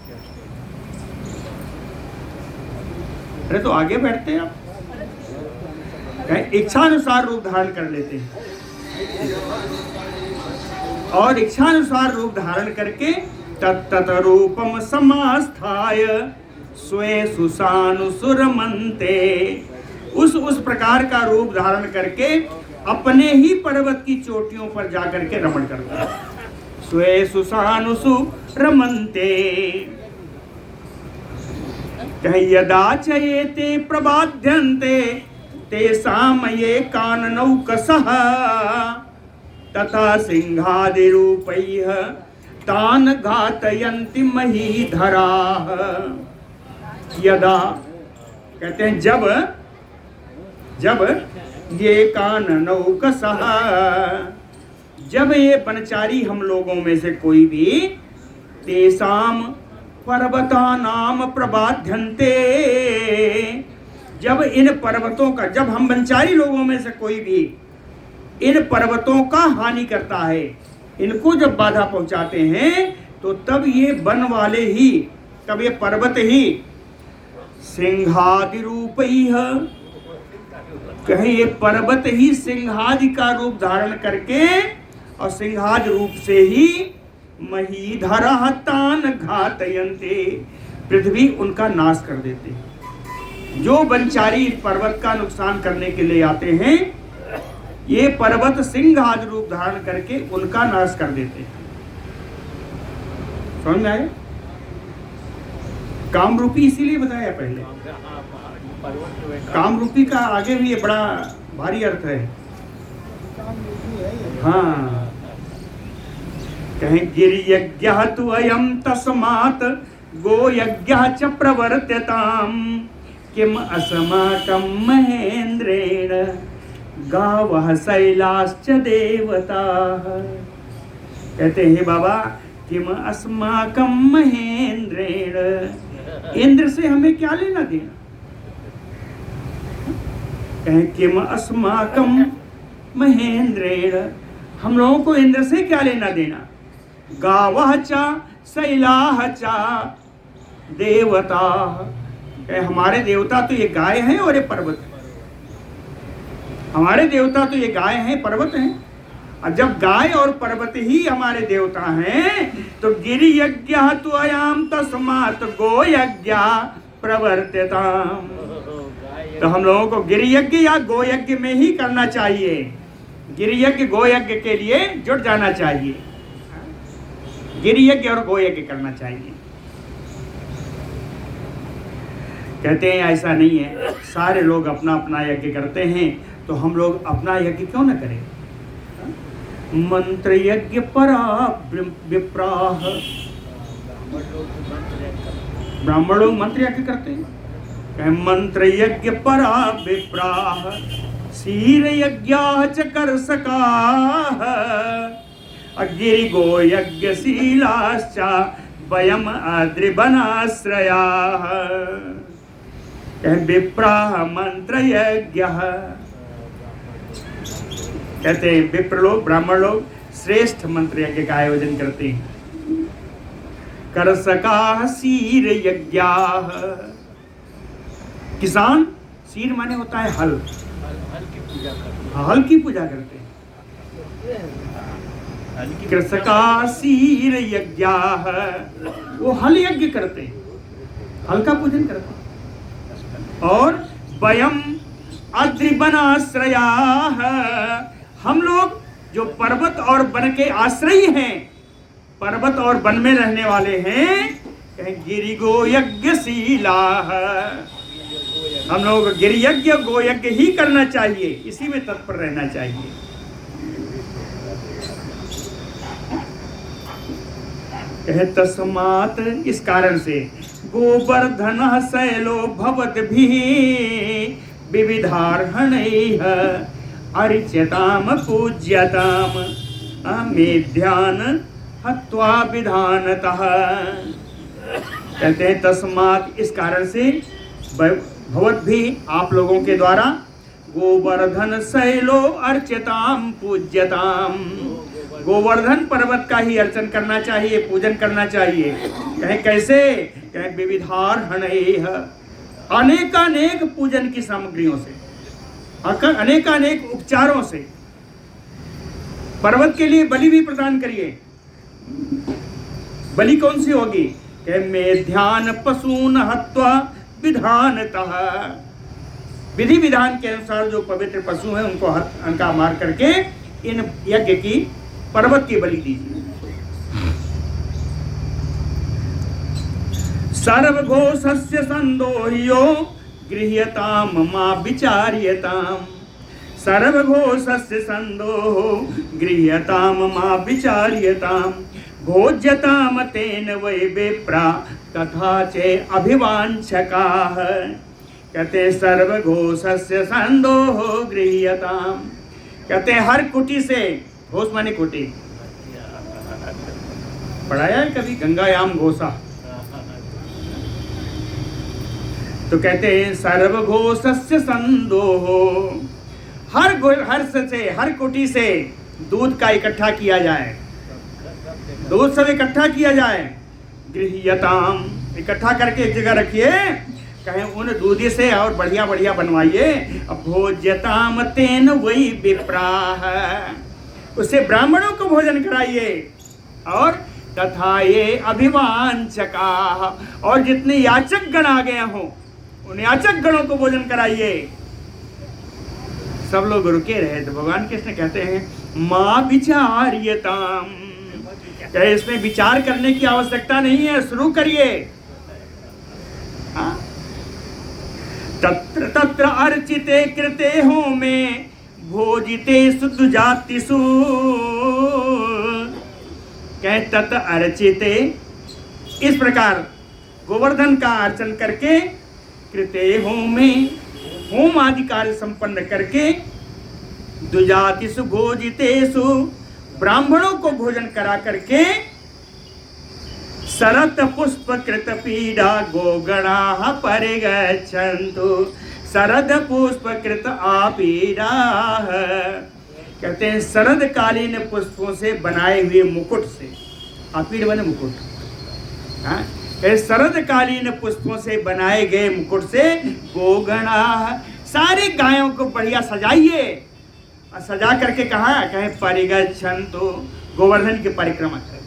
अरे तो आगे बैठते हैं आप, इच्छानुसार रूप धारण कर लेते हैं, और इच्छानुसार रूप धारण करके तत्तत् रूपम समास्थाय स्वेषु सानुषु रमन्ते, उस प्रकार का रूप धारण करके अपने ही पर्वत की चोटियों पर जाकर के रमण करता है। स्वेषु सानुषु रमन्ते, कहे यदा चयेते प्रबाध्यन्ते तेषां ये काननौकसः, तथा सिंहादिरूपैः तान् घातयन्ति महीधराः। यदा कहते हैं जब ये काननौकसः, जब ये वनचारी हम लोगों में से कोई भी तेषाम पर्वतानाम प्रबाध्यन्ते, जब इन पर्वतों का, जब हम वनचारी लोगों में से कोई भी इन पर्वतों का हानि करता है, इनको जब बाधा पहुंचाते हैं, तो तब ये वन वाले ही, तब ये पर्वत ही सिंहादि रूपैः, कहे ये पर्वत ही सिंहादि का रूप धारण करके और सिंहादि रूप से ही महीधरः तान् घातयन्ते, पृथ्वी उनका नाश कर देते हैं। जो वनचारी इस पर्वत का नुकसान करने के लिए आते हैं, ये पर्वत सिंह आदि रूप धारण करके उनका नाश कर देते हैं। समझ में आया? काम रूपी इसीलिए बताया पहले, काम रूपी का आगे भी ये बड़ा भारी अर्थ है। हाँ, कहें गिरियज्ञः तु अयं तस्मात् गोयज्ञः च प्रवर्त्यताम्, किम अस्माकं महेन्द्रेण गावः शैलाश्च देवताः। कहते हैं बाबा किम अस्माकं महेन्द्रेण, इंद्र से हमें क्या लेना देना। कहें किम अस्माकं महेन्द्रेण, हम लोगों को इंद्र से क्या लेना देना। गावः च शैलाः च देवताः, हमारे देवता तो ये गाय हैं और ये पर्वत है। हमारे देवता तो ये गाय हैं, पर्वत हैं, और जब गाय और पर्वत ही हमारे देवता हैं, तो गिरि यज्ञ तो अयाम तस्मात् गो यज्ञ प्रवर्त्यताम्। तो हम लोगों को गिरि यज्ञ या गो यज्ञ में ही करना चाहिए। गिरि यज्ञ गो यज्ञ के लिए जुट जाना चाहिए, गिरि यज्ञ और गो यज्ञ करना चाहिए। कहते हैं ऐसा नहीं है, सारे लोग अपना अपना यज्ञ करते हैं, तो हम लोग अपना यज्ञ क्यों न करें? मंत्र यज्ञ परा विप्राह, ब्राह्मण लोग मंत्र यज्ञ करते हैं। मंत्र यज्ञ परा विप्राह शीर यज्ञाः च कर्षकाः गिरि गो यज्ञशीलाश्च वयम् अद्रिबनाश्रयाः। विप्राः मंत्र यज्ञः, कहते हैं विप्र लोग, ब्राह्मण लोग श्रेष्ठ मंत्र यज्ञ का आयोजन करते हैं। कर्षकाः शीर यज्ञाः, किसान, शीर माने होता है हल, हल की पूजा करते हैं। कृषकाः शीर यज्ञाः, वो हल यज्ञ करते हैं, हल का पूजन करते हैं। और वयम् अद्रिबनाश्रयाः, हम लोग जो पर्वत और वन के आश्रयी हैं, पर्वत और वन में रहने वाले हैं, गिरि गो यज्ञशीलाः, हम लोग गिरि यज्ञ गो यज्ञ ही करना चाहिए, इसी में तत्पर रहना चाहिए। तस्मात्, इस कारण से गोवर्धन शैलो भवद्भिः विविधार्हणैः अर्च्यताम पूज्यताम मेध्यान हत्वा विधानतः। कहते हैं तस्मात्, इस कारण से भवद्भिः, आप लोगों के द्वारा, गोवर्धन शैलो अर्च्यताम पूज्यताम, गोवर्धन पर्वत का ही अर्चन करना चाहिए, पूजन करना चाहिए। कहें कैसे? कहें विविधार्हणैः, अनेकानेक पूजन की सामग्रियों से, अनेकानेक उपचारों से। पर्वत के लिए बलि भी प्रदान करिए। बलि कौन सी होगी? कहें मेध्यान पशून हत्वा विधानतः, विधि विधान के अनुसार जो पवित्र पशु हैं उनको उनका मार करके इन यज्ञ की, पर्वत की बलि दीजिए। सर्वघोषस्य संदोह्यो गृह्यताम मा विचार्यताम, सर्वघोषस्य संदोहो गृह्यताम मा विचार्यताम भोज्यताम तेन वै विप्रा तथा चे अभिवांछकाः। कहते सर्वघोषस्य संदोहो गृह्यताम, कहते हर कुटी से, घोष माने कुटी, पढ़ाया है कभी गंगायाम घोषा? तो कहते हैं सर्वघोषस्य संदोहो, हर कुटी से दूध का इकट्ठा किया जाए, दूध सब इकट्ठा किया जाए। गृह्यताम, इकट्ठा करके एक जगह रखिए, कहें उन दूध से और बढ़िया बढ़िया बनवाइए। भोज्यताम तेन वही विप्राह, उससे ब्राह्मणों को भोजन कराइए। और तथा ये अभिवांचका, और जितने याचक गण आ गए हों उन याचक गणों को भोजन कराइए। सब लोग रुके रहे तो भगवान कृष्ण कहते हैं मां विचार्यताम, क्या इसमें विचार करने की आवश्यकता नहीं है, शुरू करिए। तत्र तत्र अर्चिते कृते हो में भोजिते शुद्ध जातिषु, कहे तत् अर्चिते, इस प्रकार गोवर्धन का अर्चन करके, कृते होम में, होम आदि कार्य संपन्न करके, द्विजातिषु भोजितेषु, ब्राह्मणों को भोजन करा करके, शरत पुष्प कृत पीड़ा गोगणाः परिगच्छन्तु, शरद पुष्प कृत आपीड़ाः, कहते हैं शरद कालीन पुष्पों से बनाए हुए मुकुट से, आपीड़ बने मुकुट, हाँ, शरद कालीन पुष्पों से बनाए गए मुकुट से गोगणा, सारी गायों को बढ़िया सजाइए। और सजा करके कहा, कहे परिगच्छन्तु, गोवर्धन की परिक्रमा करें,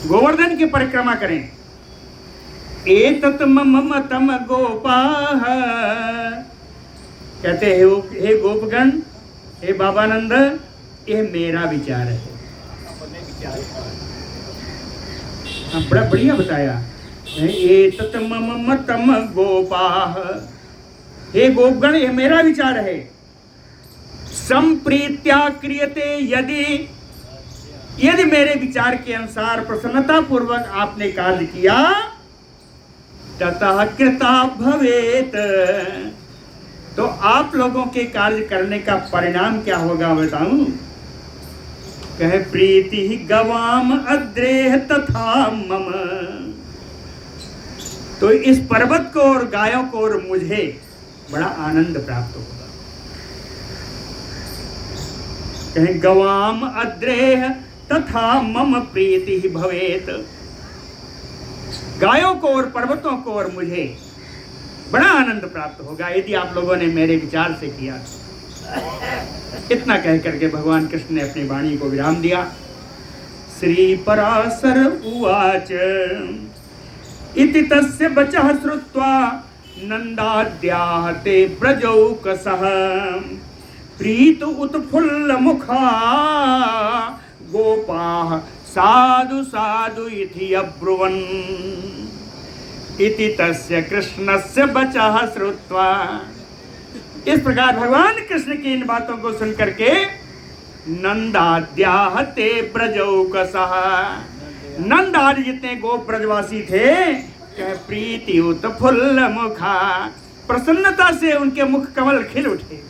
गोवर्धन की परिक्रमा करें। एतत् मम मतम गोपाः, कहते हे गोपगण, हे बाबानंद, यह मेरा विचार है। बड़ा बढ़िया बताया। एतत् मम मतम गोपाः, हे गोपगण ये मेरा विचार है। संप्रीत्या क्रियते यदि मेरे विचार के अनुसार प्रसन्नता पूर्वक आपने कार्य किया, ततः कृता भवेत, तो आप लोगों के कार्य करने का परिणाम क्या होगा बताऊं? कहे प्रीति गवाम अद्रेह तथा मम, तो इस पर्वत को और गायों को और मुझे बड़ा आनंद प्राप्त होगा। कहे गवाम अद्रेह तथा मम प्रीति भवेत, गायों को और पर्वतों को और मुझे बड़ा आनंद प्राप्त होगा यदि आप लोगों ने मेरे विचार से किया। इतना कह करके भगवान कृष्ण ने अपनी वाणी को विराम दिया। श्री पराशर उवाच इति तस्य वचः श्रुत्वा नंदाद्याः ते ब्रजौकसः, प्रीत उत्फुल्ल मुखा गोपाः साधु साधु इति अब्रुवन्। इति तस्य कृष्णस्य वचः श्रुत्वा, इस प्रकार भगवान कृष्ण की इन बातों को सुनकर के नंदाद्याः ते ब्रजौकसः, नंद आदि जितने गोप ब्रजवासी थे, कह प्रीति उत्फुल्ल मुखा, प्रसन्नता से उनके मुख कमल खिल उठे।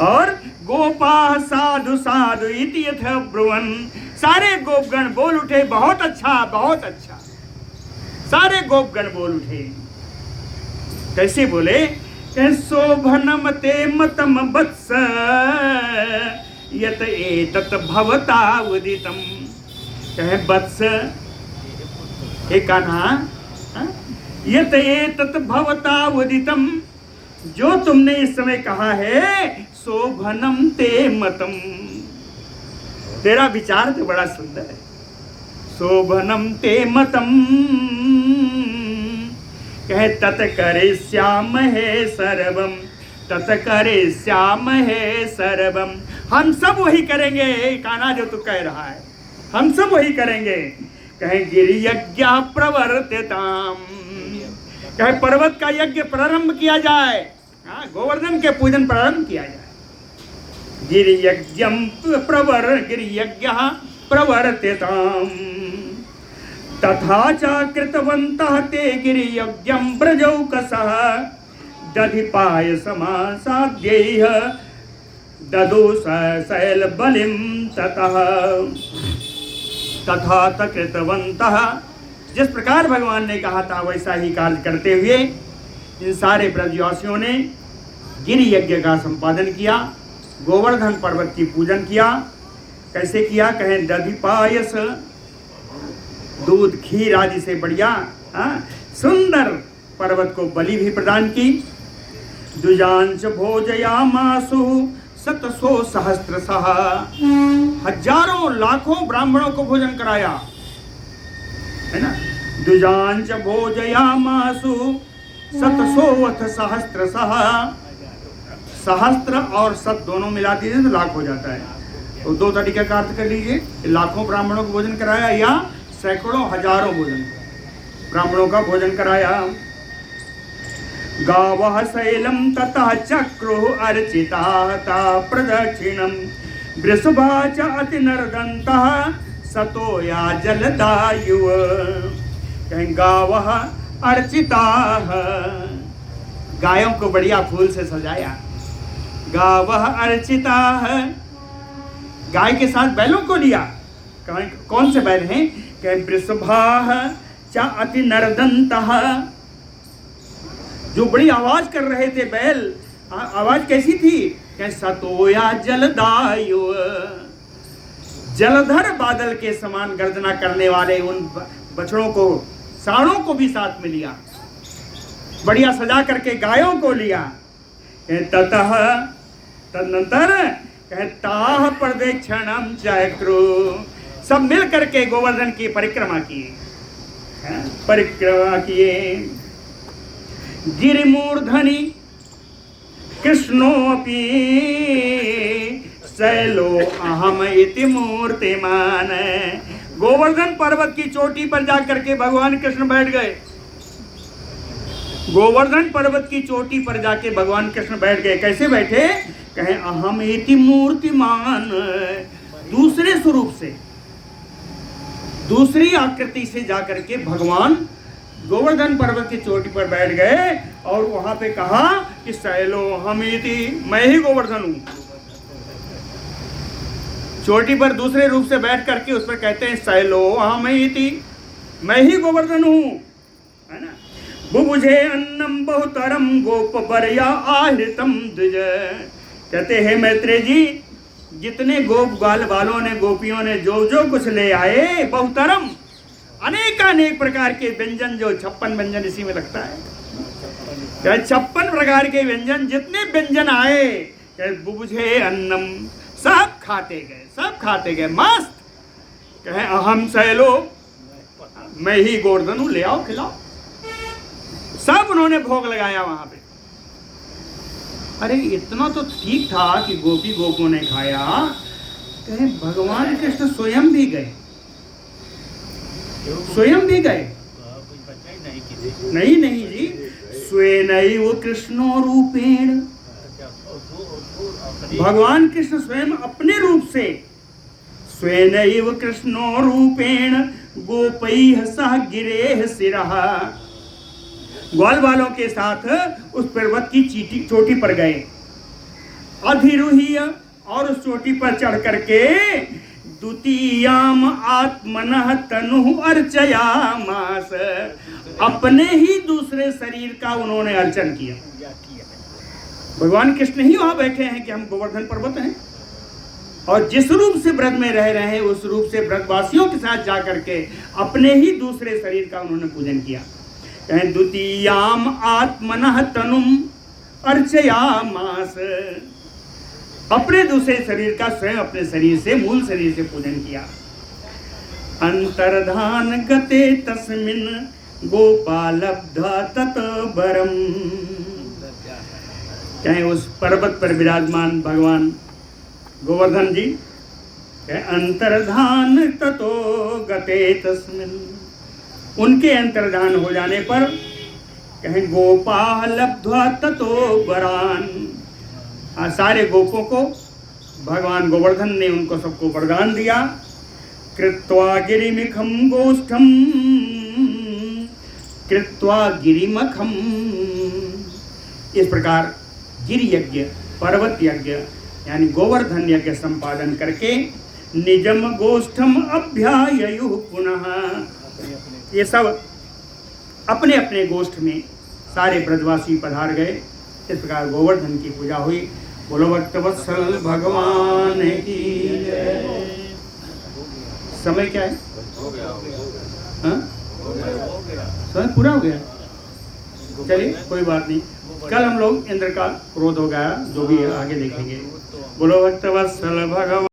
और गोपाः साधु साधु इति यथा ब्रुवन्, सारे गोपगण बोल उठे बहुत अच्छा बहुत अच्छा। सारे गोपगण बोल उठे। कैसे बोले? शोभनम ते मतम वत्स यत एतत् भवता उदितम। कहे वत्स, हे कान्हा, यत एतत् भवता उदितम, जो तुमने इस समय कहा है, शोभनम ते मतम, तेरा विचार तो बड़ा सुंदर है। शोभनम ते मतम, कहे तत् करिष्यामहे सर्वम, तत् करिष्यामहे सर्वम, हम सब वही करेंगे। कान्हा जो तू कह रहा है हम सब वही करेंगे। कहे गिरियज्ञ प्रवर्तिताम, कहे पर्वत का यज्ञ प्रारंभ किया जाए, गोवर्धन के पूजन प्रारंभ किया जाए। गिरियज्ञम गिरियज्ञ प्रवर्तिताम तथा च कृतवन्तः ते गिरियज्ञं ब्रजौकसः, दधिपाय समासाद्यैः ददु शैलबलिं ततः। तथा च कृतवन्तः, जिस प्रकार भगवान ने कहा था वैसा ही कार्य करते हुए इन सारे ब्रजवासियों ने गिरि यज्ञ का संपादन किया, गोवर्धन पर्वत की पूजन किया। कैसे किया? कहें दधिपायस, दूध खीर आदि से बढ़िया सुंदर पर्वत को बलि भी प्रदान की। द्विजांश भोजयामासु शतसो सहस्त्रशः, हजारों लाखों ब्राह्मणों को भोजन कराया, है ना। द्विजांश भोजयामासु शतसोऽथ सहस्त्रशः, सहस्त्र और शत दोनों मिला दीजिए तो लाख हो जाता है। तो दो तरीके का अर्थ कर लीजिए, लाखों ब्राह्मणों को भोजन कराया या सैकड़ों हजारों भोजन ब्राह्मणों का भोजन कराया। गावः शैलम ततः चक्रुः अर्चिता प्रदक्षिणम, वृषभा च अतिनर्दन्तः सतो या जलदायुः। कहें गावः अर्चिताः, गायों को बढ़िया फूल से सजाया। गावः अर्चिताः, गाय के साथ बैलों को लिया। कौन से बैल हैं? कहें वृषभाः च अतिनर्दन्तः, जो बड़ी आवाज कर रहे थे बैल। आवाज कैसी थी? कहें सतोया जलदायुः, जलधर बादल के समान गर्जना करने वाले उन बछड़ों को, साड़ों को भी साथ में लिया, बढ़िया सजा करके गायों को लिया। ततः, तदनंतर ताह प्रदक्षिणम चक्रू, सब मिल करके गोवर्धन की परिक्रमा किए, परिक्रमा किए। गिरिमूर्धनि कृष्णोऽपि शैलो अहम इति मूर्तिमान, गोवर्धन पर्वत की चोटी पर जाकर के भगवान कृष्ण बैठ गए। गोवर्धन पर्वत की चोटी पर जाके भगवान कृष्ण बैठ गए। कैसे बैठे? कहे अहम इति मूर्तिमान, दूसरे स्वरूप से, दूसरी आकृति से जाकर के भगवान गोवर्धन पर्वत की चोटी पर बैठ गए और वहां पे कहा कि शैलो हम इति, मैं ही गोवर्धन हूं। चोटी पर दूसरे रूप से बैठ करके उस पर कहते हैं शैलो हम इति, मैं ही गोवर्धन हूं, है ना। बुभुजे अन्नम बहुतरम गोप बरया आहृतम द्विज, कहते हैं मैत्रेय जी, जितने गोप ग्वाल वालों ने, गोपियों ने जो जो कुछ ले आए, बहुतरम, अनेकानेक प्रकार के व्यंजन, जो 56 व्यंजन इसी में लगता है, 56 प्रकार के व्यंजन, जितने व्यंजन आए, बुभुजे अन्नम, सब खाते गए, सब खाते गए, मस्त। कहे अहम शैलो, मैं ही गोवर्धन हूं, ले आओ खिलाओ। सब उन्होंने भोग लगाया वहां पे। अरे इतना तो ठीक था कि गोपी गोपों ने खाया, कहे भगवान कृष्ण स्वयं भी गए, स्वयं भी गए। नहीं नहीं जी, स्वेनैव कृष्णो रूपेण, भगवान कृष्ण स्वयं अपने रूप से, स्वेनैव कृष्णो रूपेण गोपैः सह गिरेः शिरः, ग्वाल वालों के साथ उस पर्वत की चोटी पर गए। अधिरूह्य, और उस चोटी पर चढ़ करके द्वितीयाम आत्मनः तनु अर्चयामास, अपने ही दूसरे शरीर का उन्होंने अर्चन किया। भगवान कृष्ण ही वहां बैठे हैं कि हम गोवर्धन पर्वत हैं, और जिस रूप से ब्रज में रह रहे हैं उस रूप से ब्रजवासियों के साथ जाकर के अपने ही दूसरे शरीर का उन्होंने पूजन किया। द्वितीयाम आत्मनः तनुम अर्चयामास, अपने दूसरे शरीर का स्वयं अपने शरीर से, मूल शरीर से पूजन किया। अंतर्धान गते तस्मिन् गोपालब्धा तत बरम, चाहे उस पर्वत पर विराजमान भगवान गोवर्धन जी, अंतर्धान ततो गते तस्मिन्, उनके अंतर्धान हो जाने पर कहें गोपालब्ध्वा ततो वरान, सारे गोपों को भगवान गोवर्धन ने उनको सबको वरदान दिया। कृत्वा गिरिमिखम गोष्ठम, कृत्वा गिरिमखम, इस प्रकार गिरि यज्ञ, पर्वत यज्ञ यानी गोवर्धन यज्ञ संपादन करके निजम गोष्ठम अभ्याययु पुनः, ये सब अपने अपने गोष्ठ में सारे ब्रजवासी पधार गए। इस प्रकार गोवर्धन की पूजा हुई। बोलो भक्तवत्सल भगवान की जय। समय क्या है? हाँ? समय पूरा हो गया। चलिए कोई बात नहीं, कल हम लोग इंद्र का क्रोध हो गया, जो भी आगे देखेंगे। बोलो भक्तवत्सल भगवान।